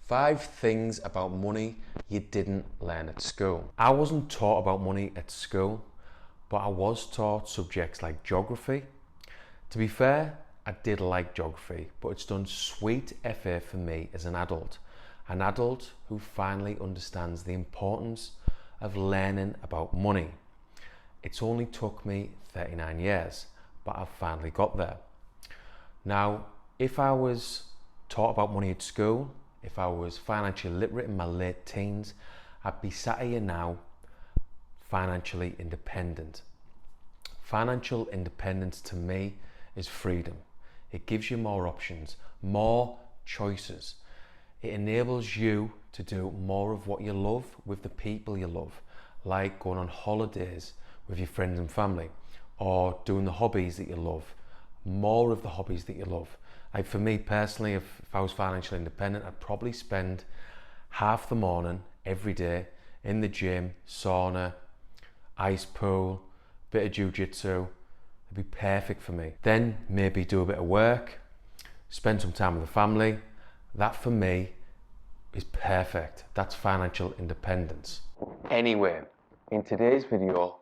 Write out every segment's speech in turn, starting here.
5 things about money you didn't learn at school. I wasn't taught about money at school, but I was taught subjects like geography. To be fair, I did like geography, but it's done sweet FA for me as an adult who finally understands the importance of learning about money. It's only took me 39 years, but I've finally got there. Now, if I was taught about money at school, if I was financially literate in my late teens, I'd be sat here now financially independent. Financial independence to me is freedom. It gives you more options, more choices. It enables you to do more of what you love with the people you love, like going on holidays with your friends and family, or doing the hobbies that you love, more of the hobbies that you love. Like for me personally, if I was financially independent, I'd probably spend half the morning every day in the gym, sauna, ice pool, bit of jiu-jitsu. It'd be perfect for me. Then maybe do a bit of work, spend some time with the family. That for me is perfect. That's financial independence. Anyway, in today's video,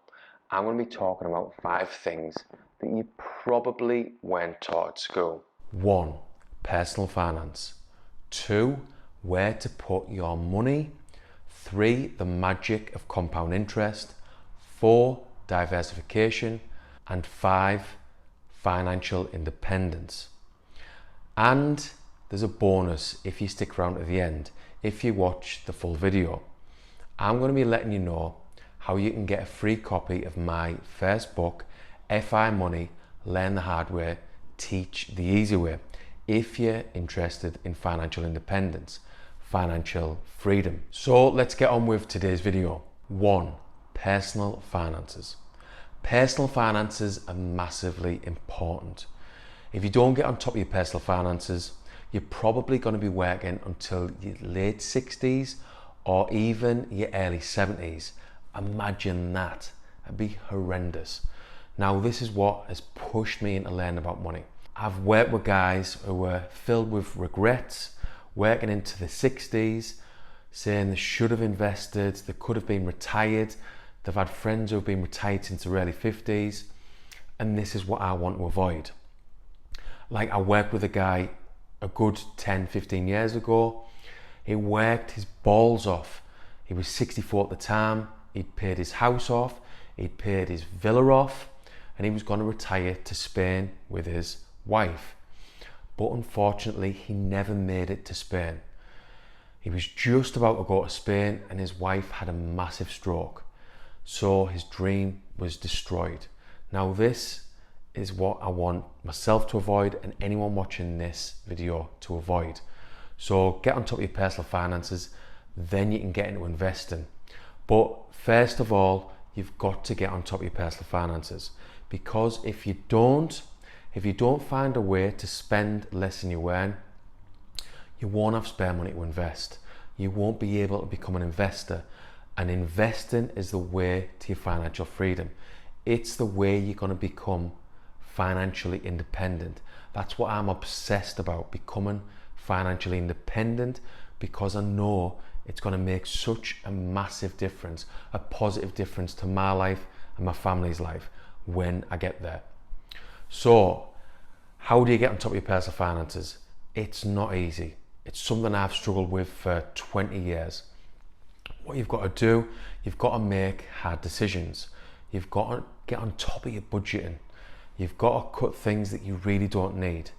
I'm going to be talking about 5 things that you probably weren't taught at school. 1. Personal finance. 2. Where to put your money. 3. The magic of compound interest. 4. Diversification. And 5. Financial independence. And there's a bonus if you stick around to the end, if you watch the full video. I'm going to be letting you know how you can get a free copy of my first book, FI Money, Learn the Hard Way, Teach the Easy Way, if you're interested in financial independence, financial freedom. So let's get on with today's video. 1. Personal finances. Personal finances are massively important. If you don't get on top of your personal finances, you're probably going to be working until your late 60s or even your early 70s. Imagine that. It'd be horrendous. Now, this is what has pushed me into learning about money. I've worked with guys who were filled with regrets, working into the 60s, saying they should have invested, they could have been retired. They've had friends who have been retired since their early 50s. And this is what I want to avoid. Like, I worked with a guy a good 10, 15 years ago. He worked his balls off. He was 64 at the time. He'd paid his house off. He'd paid his villa off. And he was going to retire to Spain with his wife. But unfortunately, he never made it to Spain. He was just about to go to Spain and his wife had a massive stroke. So his dream was destroyed. Now this is what I want myself to avoid and anyone watching this video to avoid. So get on top of your personal finances, then you can get into investing. But first of all, you've got to get on top of your personal finances, because if you don't find a way to spend less than you earn, you won't have spare money to invest. You won't be able to become an investor. And investing is the way to your financial freedom. It's the way you're going to become financially independent. That's what I'm obsessed about, becoming financially independent, because I know it's going to make such a massive difference, a positive difference to my life and my family's life when I get there. So, how do you get on top of your personal finances? It's not easy. It's something I've struggled with for 20 years. What you've got to do, you've got to make hard decisions. You've got to get on top of your budgeting. You've got to cut things that you really don't need,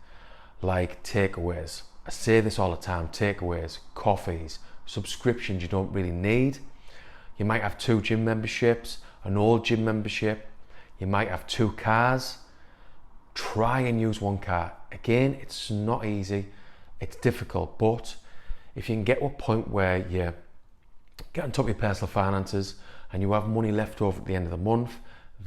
like takeaways. I say this all the time, takeaways, coffees, subscriptions you don't really need. You might have 2 gym memberships, an old gym membership. You might have 2 cars. Try and use 1 car. Again, it's not easy, it's difficult, but if you can get to a point where you get on top of your personal finances and you have money left over at the end of the month,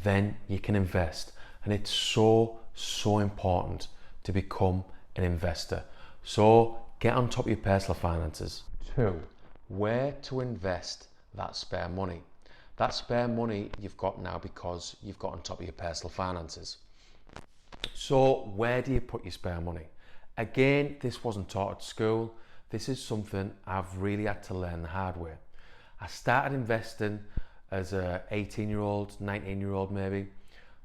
then you can invest. And it's so important to become an investor. So get on top of your personal finances. 2, where to invest that spare money. That spare money you've got now because you've got on top of your personal finances. So where do you put your spare money? Again, this wasn't taught at school. This is something I've really had to learn the hard way. I started investing as a 18-year-old, 19-year-old maybe,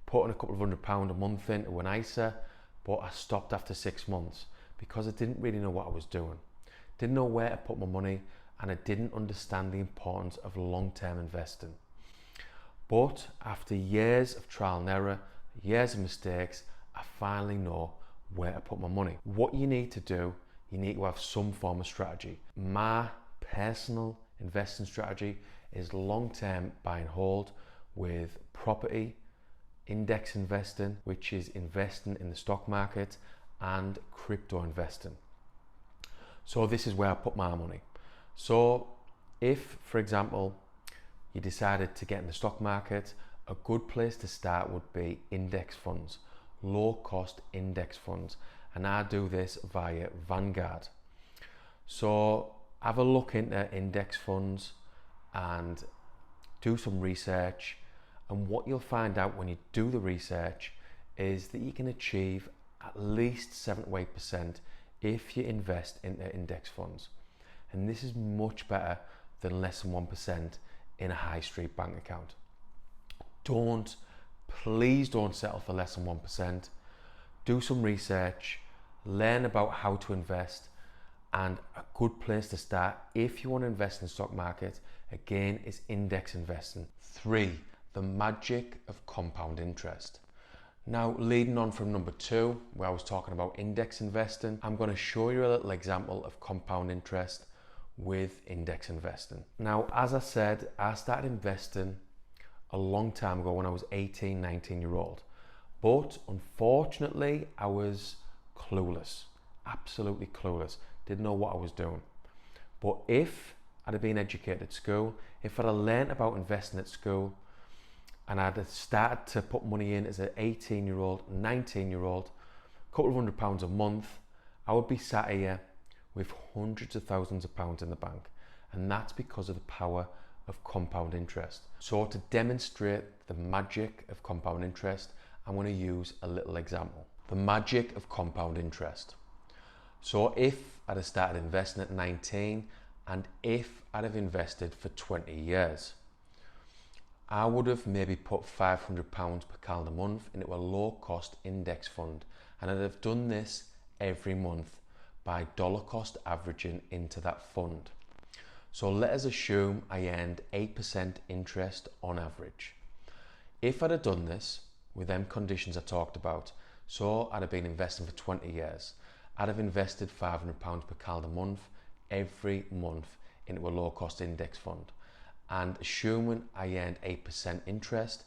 putting a couple of £100 a month into an ISA, but I stopped after 6 months because I didn't really know what I was doing. Didn't know where to put my money, and I didn't understand the importance of long-term investing. But after years of trial and error, years of mistakes, I finally know where to put my money. What you need to do, you need to have some form of strategy. My personal investing strategy is long-term buy and hold with property, index investing, which is investing in the stock market, and crypto investing. So this is where I put my money. So if, for example, you decided to get in the stock market, a good place to start would be index funds, low cost index funds. And I do this via Vanguard. So have a look into index funds and do some research. And what you'll find out when you do the research is that you can achieve at least 7 to 8% if you invest into index funds. And this is much better than less than 1% in a high street bank account. Please don't settle for less than 1%. Do some research, learn about how to invest, and a good place to start if you want to invest in the stock market, again, is index investing. 3, the magic of compound interest. Now, leading on from number 2, where I was talking about index investing, I'm going to show you a little example of compound interest with index investing. Now, as I said, I started investing a long time ago when I was 18, 19-year-old. But unfortunately, I was clueless, absolutely clueless. Didn't know what I was doing. But if I'd have been educated at school, if I'd have learned about investing at school, and I'd have started to put money in as an 18-year-old, 19-year-old, a couple of £100 a month, I would be sat here with hundreds of thousands of pounds in the bank. And that's because of the power of compound interest. So to demonstrate the magic of compound interest, I'm going to use a little example. The magic of compound interest. So if I'd have started investing at 19, and if I'd have invested for 20 years, I would have maybe put £500 per calendar month into a low cost index fund, and I'd have done this every month by dollar cost averaging into that fund. So let us assume I earned 8% interest on average. If I'd have done this with them conditions I talked about, so I'd have been investing for 20 years, I'd have invested £500 per calendar month every month into a low cost index fund. And assuming I earned 8% interest,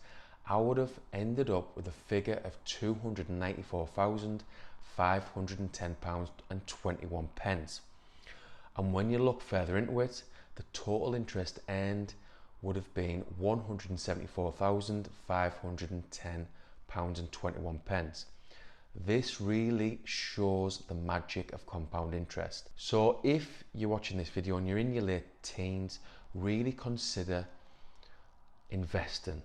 I would have ended up with a figure of £294,510.21. And when you look further into it, the total interest earned would have been £174,510.21. This really shows the magic of compound interest. So if you're watching this video and you're in your late teens, really consider investing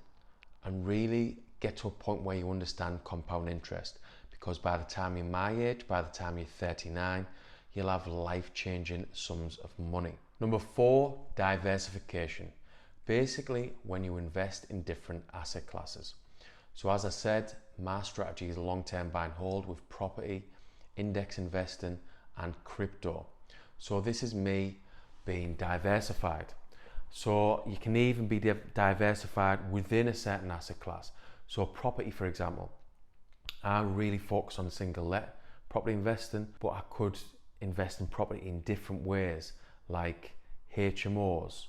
and really get to a point where you understand compound interest, because by the time you're my age, by the time you're 39, you'll have life-changing sums of money. Number 4, diversification. Basically, when you invest in different asset classes. So as I said, my strategy is long-term buy and hold with property, index investing, and crypto. So this is me being diversified. So you can even be diversified within a certain asset class. So property, for example, I really focus on single let property investing, but I could invest in property in different ways, like HMOs,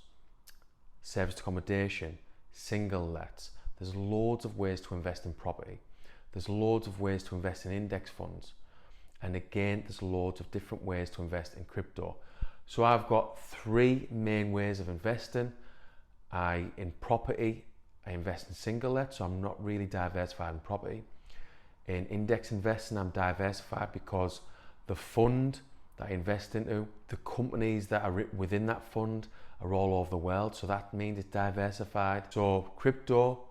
serviced accommodation, single lets. There's loads of ways to invest in property. There's loads of ways to invest in index funds. And again, there's loads of different ways to invest in crypto. So I've got 3 main ways of investing. In property, I invest in single let, so I'm not really diversified in property. In index investing, I'm diversified because the fund that I invest into, the companies that are within that fund are all over the world, so that means it's diversified. So crypto,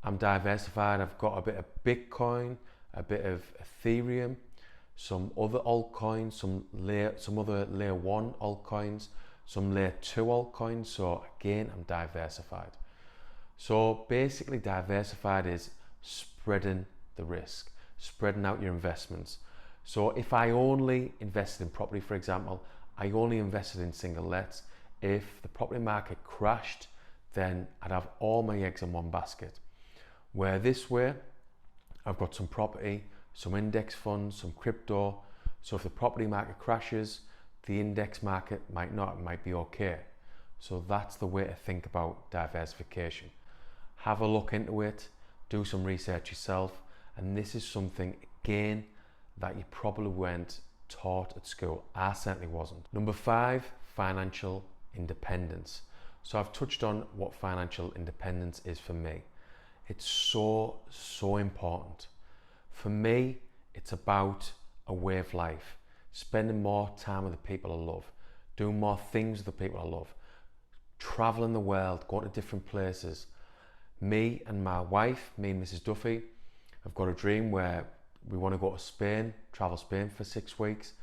I'm diversified. I've got a bit of Bitcoin, a bit of ETHEREUM, some other altcoins, some other layer 1 altcoins, some layer 2 altcoins. So again, I'm diversified. So basically diversified is spreading the risk, spreading out your investments. So if I only invested in property, for example, I only invested in single lets. If the property market crashed, then I'd have all my eggs in one basket. Where this way, I've got some property, some index funds, some crypto. So if the property market crashes, the index market might not, it might be okay. So that's the way to think about diversification. Have a look into it, do some research yourself, and this is something, again, that you probably weren't taught at school. I certainly wasn't. Number 5, financial independence. So I've touched on what financial independence is for me. It's so important. For me, it's about a way of life, spending more time with the people I love, doing more things with the people I love, traveling the world, going to different places. Me and my wife, me and Mrs. Duffy, have got a dream where we want to go to Spain, travel Spain for 6 weeks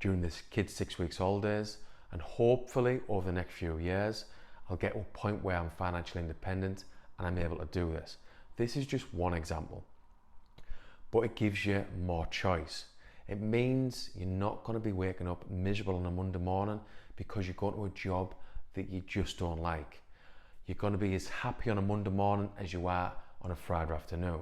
during this kids' 6 weeks holidays, and hopefully over the next few years, I'll get to a point where I'm financially independent and I'm able to do this. This is just one example, but it gives you more choice. It means you're not going to be waking up miserable on a Monday morning because you're going to a job that you just don't like. You're going to be as happy on a Monday morning as you are on a Friday afternoon.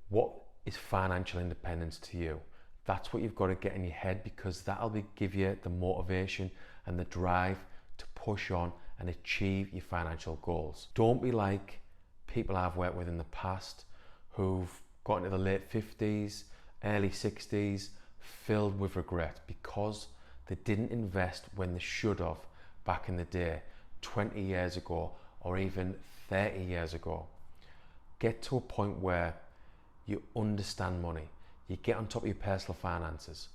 What is financial independence to you? That's what you've got to get in your head, because that'll give you the motivation and the drive to push on and achieve your financial goals. Don't be like people I've worked with in the past who've got into the late 50s, early 60s, filled with regret because they didn't invest when they should have back in the day, 20 years ago, or even 30 years ago. Get to a point where you understand money. You get on top of your personal finances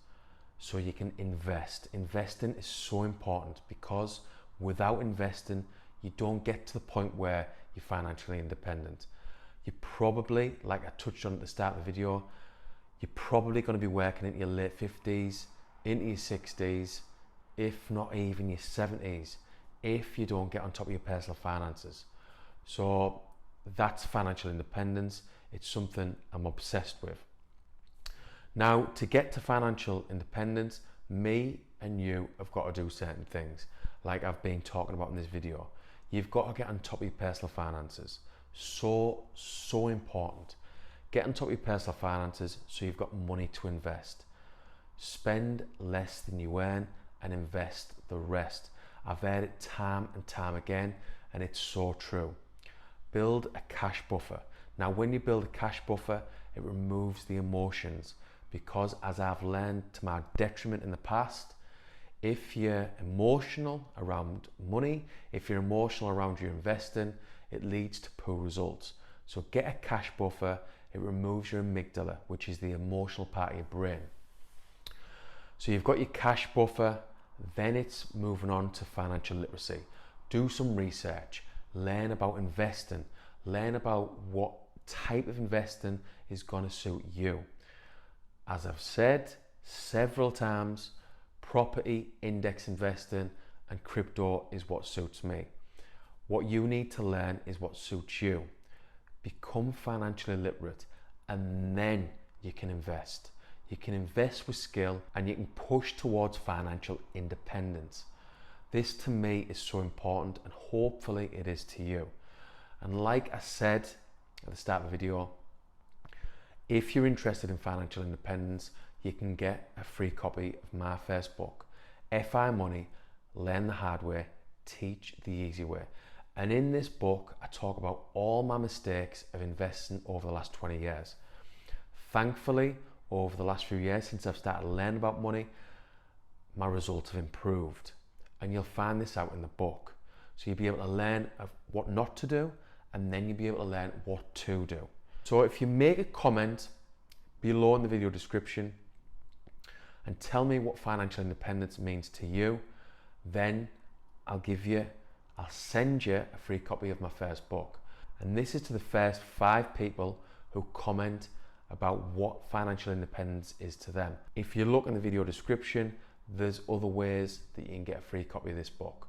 so you can invest. Investing is so important because without investing, you don't get to the point where you're financially independent. You're probably, like I touched on at the start of the video, you're probably going to be working into your late 50s, into your 60s, if not even your 70s, if you don't get on top of your personal finances. So that's financial independence. It's something I'm obsessed with. Now, to get to financial independence, me and you have got to do certain things, like I've been talking about in this video. You've got to get on top of your personal finances. So important. Get on top of your personal finances so you've got money to invest. Spend less than you earn and invest the rest. I've heard it time and time again, and it's so true. Build a cash buffer. Now, when you build a cash buffer, it removes the emotions, because as I've learned to my detriment in the past, if you're emotional around money, if you're emotional around your investing, it leads to poor results. So get a cash buffer. It removes your amygdala, which is the emotional part of your brain. So you've got your cash buffer, then it's moving on to financial literacy. Do some research, learn about investing, learn about what type of investing is going to suit you. As I've said several times, property, index investing, and crypto is what suits me. What you need to learn is what suits you. Become financially literate, and then you can invest. You can invest with skill, and you can push towards financial independence. This to me is so important, and hopefully it is to you. And like I said at the start of the video, if you're interested in financial independence, you can get a free copy of my first book, FI Money, Learn the Hard Way, Teach the Easy Way. And in this book, I talk about all my mistakes of investing over the last 20 years. Thankfully, over the last few years, since I've started learning about money, my results have improved. And you'll find this out in the book. So you'll be able to learn what not to do, and then you'll be able to learn what to do. So if you make a comment below in the video description and tell me what financial independence means to you, then I'll send you a free copy of my first book. And this is to the first 5 people who comment about what financial independence is to them. If you look in the video description, there's other ways that you can get a free copy of this book.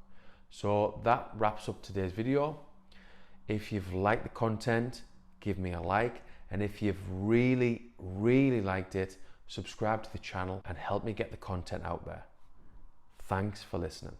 So that wraps up today's video. If you've liked the content, give me a like. And if you've really liked it, subscribe to the channel and help me get the content out there. Thanks for listening.